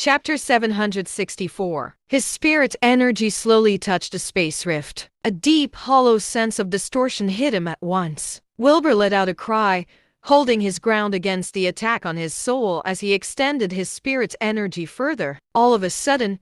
Chapter 764. His spirit energy slowly touched a space rift. A deep, hollow sense of distortion hit him at once. Wilbur let out a cry, holding his ground against the attack on his soul as he extended his spirit's energy further. All of a sudden,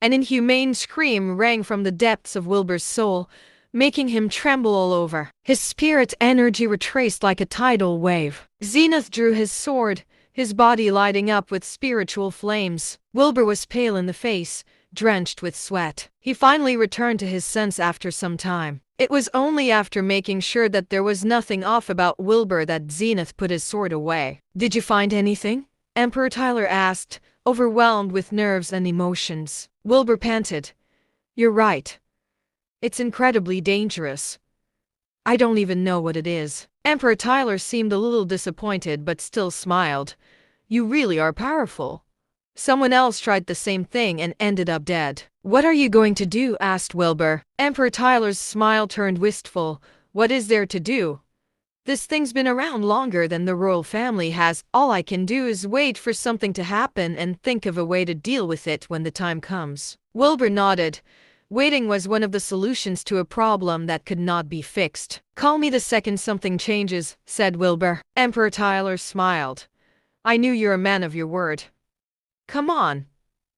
an inhumane scream rang from the depths of Wilbur's soul, making him tremble all over. His spirit energy retraced like a tidal wave. Zenith drew his sword, his body lighting up with spiritual flames. Wilbur was pale in the face, drenched with sweat. He finally returned to his sense after some time. It was only after making sure that there was nothing off about Wilbur that Zenith put his sword away. "Did you find anything?" Emperor Tyler asked, overwhelmed with nerves and emotions. Wilbur panted. "You're right. It's incredibly dangerous. I don't even know what it is." Emperor Tyler seemed a little disappointed but still smiled. "You really are powerful. Someone else tried the same thing and ended up dead." "What are you going to do?" asked Wilbur. Emperor Tyler's smile turned wistful. "What is there to do? This thing's been around longer than the royal family has. All I can do is wait for something to happen and think of a way to deal with it when the time comes." Wilbur nodded. Waiting was one of the solutions to a problem that could not be fixed. "Call me the second something changes," said Wilbur. Emperor Tyler smiled. "I knew you're a man of your word. Come on,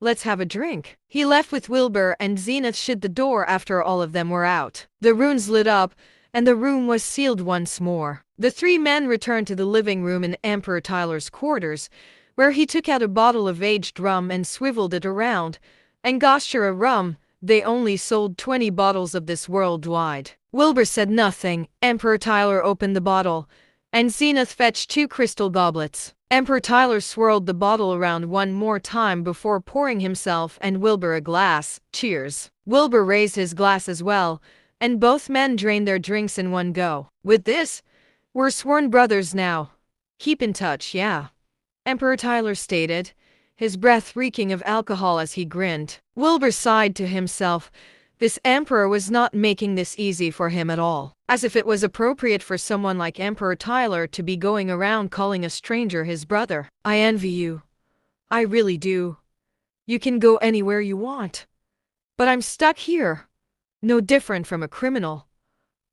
let's have a drink." He left with Wilbur and Zenith shut the door after all of them were out. The runes lit up, and the room was sealed once more. The three men returned to the living room in Emperor Tyler's quarters, where he took out a bottle of aged rum and swiveled it around. Angostura rum. They only sold 20 bottles of this worldwide. Wilbur said nothing. Emperor Tyler opened the bottle, and Zenith fetched 2 crystal goblets. Emperor Tyler swirled the bottle around one more time before pouring himself and Wilbur a glass. "Cheers." Wilbur raised his glass as well, and both men drained their drinks in one go. "With this, we're sworn brothers now. Keep in touch, yeah?" Emperor Tyler stated, his breath reeking of alcohol as he grinned. Wilbur sighed to himself. This emperor was not making this easy for him at all. As if it was appropriate for someone like Emperor Tyler to be going around calling a stranger his brother. "I envy you. I really do. You can go anywhere you want. But I'm stuck here. No different from a criminal.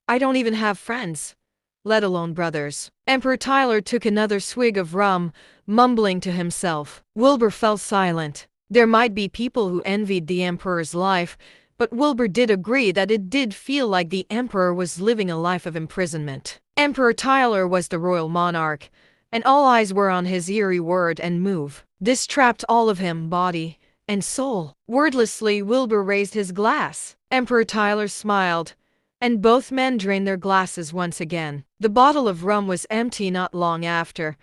I don't even have friends, let alone brothers." Emperor Tyler took another swig of rum, mumbling to himself. Wilbur fell silent. There might be people who envied the emperor's life, but Wilbur did agree that it did feel like the emperor was living a life of imprisonment. Emperor Tyler was the royal monarch, and all eyes were on his eerie word and move. This trapped all of him, body and soul. Wordlessly, Wilbur raised his glass. Emperor Tyler smiled, and both men drained their glasses once again. The bottle of rum was empty not long after,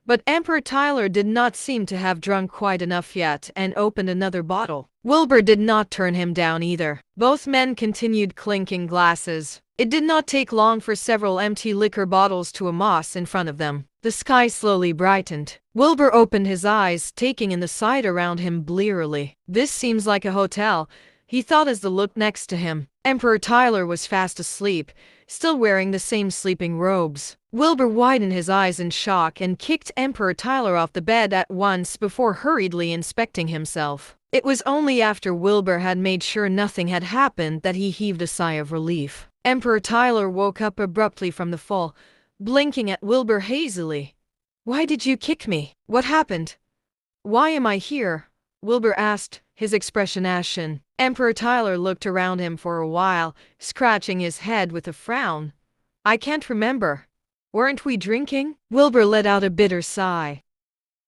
but Emperor Tyler did not seem to have drunk quite enough yet and opened another bottle. Wilbur did not turn him down either. Both men continued clinking glasses. It did not take long for several empty liquor bottles to amass in front of them. The sky slowly brightened. Wilbur opened his eyes, taking in the sight around him blearily. "This seems like a hotel," he thought as the look next to him. Emperor Tyler was fast asleep, still wearing the same sleeping robes. Wilbur widened his eyes in shock and kicked Emperor Tyler off the bed at once before hurriedly inspecting himself. It was only after Wilbur had made sure nothing had happened that he heaved a sigh of relief. Emperor Tyler woke up abruptly from the fall, blinking at Wilbur hazily. "Why did you kick me? What happened? Why am I here?" Wilbur asked, his expression ashen. Emperor Tyler looked around him for a while, scratching his head with a frown. "I can't remember. Weren't we drinking?" Wilbur let out a bitter sigh.